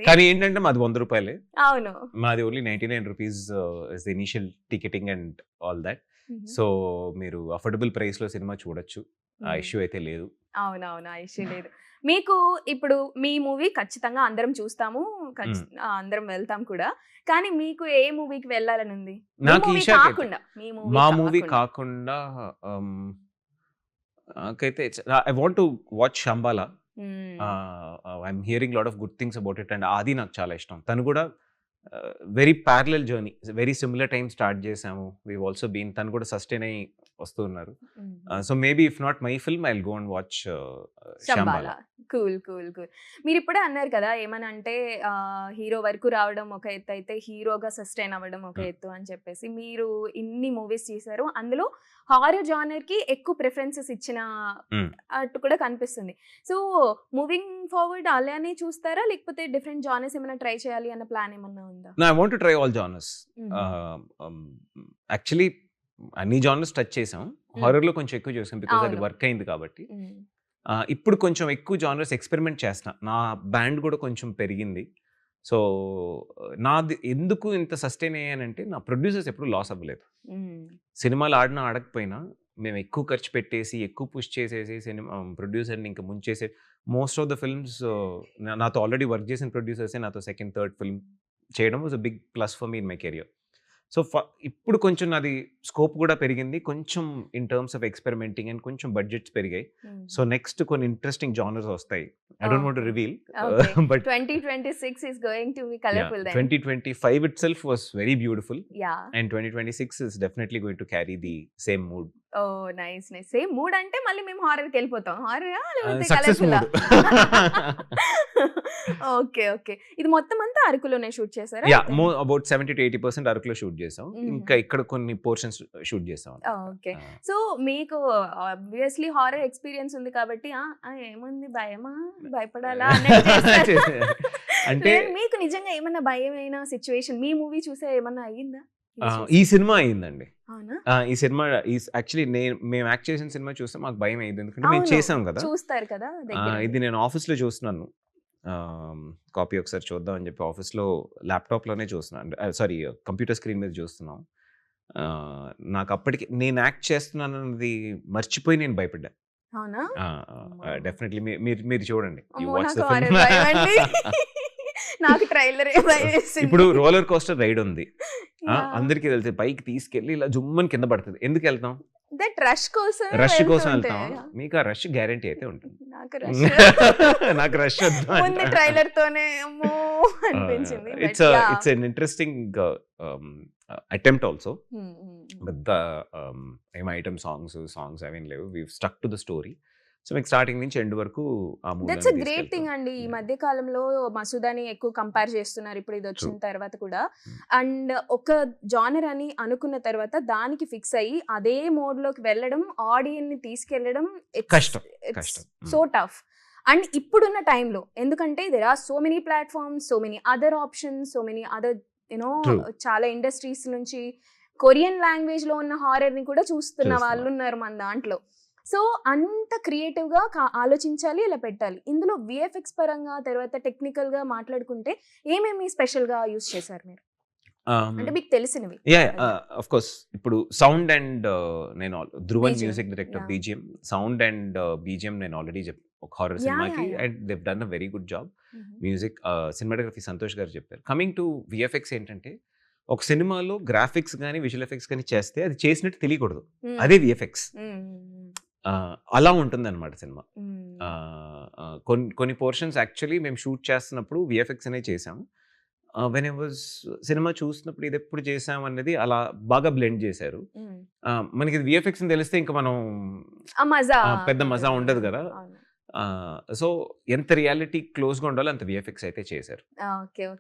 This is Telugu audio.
కానీ ఏంటంటే మాది 100 రూపాయలే. అవును. మాది only 99 rupees is the initial ticketing and all that. So మీరు అఫోర్డబుల్ ప్రైస్ లో సినిమా చూడొచ్చు. ఆ ఇష్యూ అయితే లేదు. అవునవును, ఆ ఇష్యూ లేదు. మీకు ఇప్పుడు మీ మూవీ ఖచ్చితంగా అందరం చూస్తాము, అందరం వెళ్తాం కూడా. కానీ మీకు ఏ మూవీకి వెళ్ళాలని ఉంది? నాకు కాకుండా మా మూవీ కాకుండా నాకైతే I want to watch Shambhala. I'm hearing lot of good things about it and Aadi నాకు చాలా ఇష్టం. తను కూడా very parallel journey, very similar time start చేసాము. వీ ఆల్సో బీన్, తను కూడా సస్టైన్ అయ్యి వస్తున్నారు. So maybe if not my film I will go and watch Shambhala. Cool cool cool. మీరు ఇప్పుడే అన్నారు కదా, ఏమని అంటే హీరో వరకు రావడం ఒక ఎత్తు అయితే హీరోగా సస్టైన్ అవ్వడం ఒక ఎత్తు అని చెప్పేసి. మీరు ఇన్ని మూవీస్ చేశారు, అందులో హారర్ జానర్ కి ఎక్కువ ప్రిఫరెన్సెస్ ఇచ్చిన అట్టు కూడా కనిపిస్తుంది. సో మూవింగ్ ఫార్వర్డ్ అలానే చూస్తారా, లేకపోతే డిఫరెంట్ జానర్స్ ఏమైనా ట్రై చేయాలి అన్న ప్లాన్ ఏమన్నా ఉందా? I want to try all genres. Actually అన్ని జానర్స్ టచ్ చేసాం. హారర్ లో కొంచెం ఎక్కువ చేసాం బికాస్ అది వర్క్ అయింది కాబట్టి. ఇప్పుడు కొంచెం ఎక్కువ జానర్స్ ఎక్స్పెరిమెంట్ చేస్తున్నా. నా బ్యాండ్ కూడా కొంచెం పెరిగింది. సో నాది ఎందుకు ఇంత సస్టైన్ అయ్యానంటే నా ప్రొడ్యూసర్స్ ఎప్పుడు లాస్ అవ్వలేదు. సినిమాలు ఆడినా ఆడకపోయినా మేము ఎక్కువ ఖర్చు పెట్టేసి ఎక్కువ పుష్ చేసేసి సినిమా ప్రొడ్యూసర్ని ఇంకా ముంచేసే మోస్ట్ ఆఫ్ ద ఫిల్మ్స్ నాతో ఆల్రెడీ వర్క్ చేసిన ప్రొడ్యూసర్సే నాతో సెకండ్ థర్డ్ ఫిల్మ్ చేయడం was a big plus for me in my career. So ఇప్పుడు కొంచెం నాది స్కోప్ కూడా పెరిగింది కొంచెం in terms of experimenting and కొంచెం బడ్జెట్స్ పెరిగాయి. సో నెక్స్ట్ కొన్ని ఇంట్రెస్టింగ్ జానర్స్ వస్తాయి. I don't want to reveal, but 2026 is going to be colorful then. 2025 itself was very beautiful. Yeah. And 2026 is definitely going to carry the same mood. Oh, nice. Same mood అంటే మళ్ళీ మేము హారర్ కి వెళ్ళిపోతాం. హారర్ లేకపోతే సక్సెస్ మూడ్. Okay okay. ఇది మొత్తం అంతా అరకులోనే షూట్ చేశారా? యా, అబౌట్ 70 to 80% అరకులో షూట్ చేసాం. ఇంకా ఇక్కడ కొన్ని పోర్షన్స్ షూట్ చేసాం. ఓకే. సో మీకు ఆబ్వియస్లీ హారర్ ఎక్స్పీరియన్స్ ఉంది కాబట్టి ఏముంది భయమా, భయపడాలా అంటే మీకు నిజంగా ఏమన్నా భయమైన సిచ్యువేషన్ మీ మూవీ చూసే ఏమన్నా అయ్యిందా? ఈ సినిమా అయిందండి. ఈ సినిమా యాక్చువల్లీ మేము యాక్ట్ చేసిన సినిమా చూస్తే మాకు భయం అయింది, ఎందుకంటే మేము చేసాం కదా. చూస్తారు కదా. ఇది నేను ఆఫీస్ లో చూస్తున్నాను, కాపీ ఒకసారి చూద్దాం అని చెప్పి ఆఫీస్ లో ల్యాప్టాప్ లోనే చూస్తున్నాను, సారీ కంప్యూటర్ స్క్రీన్ మీద చూస్తున్నాం. నాకు అప్పటికి నేను యాక్ట్ చేస్తున్నాను అన్నది మర్చిపోయి నేను భయపడ్డా. డెఫినెట్లీ మీరు చూడండి. నాకు ట్రైలర్ ఇప్పుడు రోలర్ కోస్టర్ రైడ్ ఉంది, అందరికి తెలిసి బైక్ తీసుకెళ్లి ఇలా జుమ్మని కింద పడుతుంది. ఎందుకు వెళ్తాం? రష్ కోసం వెళ్తాం. మీకు ఆ రష్ గ్యారంటీ అయితే ఉంటుంది. నాకు రష్ ట్రైలర్ తోనే అనిపించింది. It's an interesting attempt also, but the item songs అవేం లేవు. we've stuck to the story. So మీకు స్టార్టింగ్ నుంచి ఎండ్ వరకు ఆ movie. That's a great thing అండి. ఈ మధ్య కాలంలో మసూదాని ఎక్కువ కంపేర్ చేస్తున్నారు ఇప్పుడు ఇది వచ్చిన తర్వాత కూడా. అండ్ ఒక జానర్ అని అనుకున్న తర్వాత దానికి ఫిక్స్ అయ్యి అదే మోడ్ లోకి వెళ్ళడం, ఆడియన్స్ ని తీసుకెళ్లడం కష్టం. So tough. అండ్ ఇప్పుడున్న టైంలో ఎందుకంటే there are so many platforms, so many other options, so many other చాలా ఇండస్ట్రీస్ నుంచి కొరియన్ లాంగ్వేజ్ లో ఉన్న హారర్ ని కూడా చూస్తున్న వాళ్ళు ఉన్నారు మన దాంట్లో. సో అంత క్రియేటివ్ గా ఆలోచించాలి, ఇలా పెట్టాలి. ఇందులో విఎఫ్ఎక్స్ పరంగా తర్వాత టెక్నికల్ గా మాట్లాడుకుంటే ఏమేమి స్పెషల్ గా యూజ్ చేశారు మీరు, అంటే మీకు తెలిసినవి? ఆఫ్ కోర్స్ ఇప్పుడు సౌండ్ అండ్ నేను Dhruvan music director, BGM sound and BGM నేను ఆల్రెడీ ఒక హారర్ సినిమాకి, and దెవ్ done a very good job. Music cinematography Santosh గారు చెప్పారు. కమింగ్ టు విఎఫ్ఎక్స్ ఏంటంటే ఒక సినిమాలో గ్రాఫిక్స్ కానీ విజువల్ ఎఫెక్ట్స్ కానీ చేస్తే అది చేసినట్టు తెలియకూడదు, అదే విఎఫ్ఎక్స్. అలా ఉంటుంది అనమాట సినిమా. కొన్ని పోర్షన్స్ యాక్చువల్లీ మేము షూట్ చేస్తున్నప్పుడు విఎఫ్ఎక్స్ అనే చేసాము. వెన్ ఐ వాజ్ సినిమా చూసినప్పుడు ఇది ఎప్పుడు చేసాం అనేది అలా బాగా బ్లెండ్ చేశారు. మనకి ఇది విఎఫ్ఎక్స్ అని తెలిస్తే ఇంకా మనం పెద్ద మజా ఉండదు కదా. సో ఎంత రియాలిటీ క్లోజ్గా ఉండాలో అంత విఎఫ్ఎక్స్ అయితే చేశారు.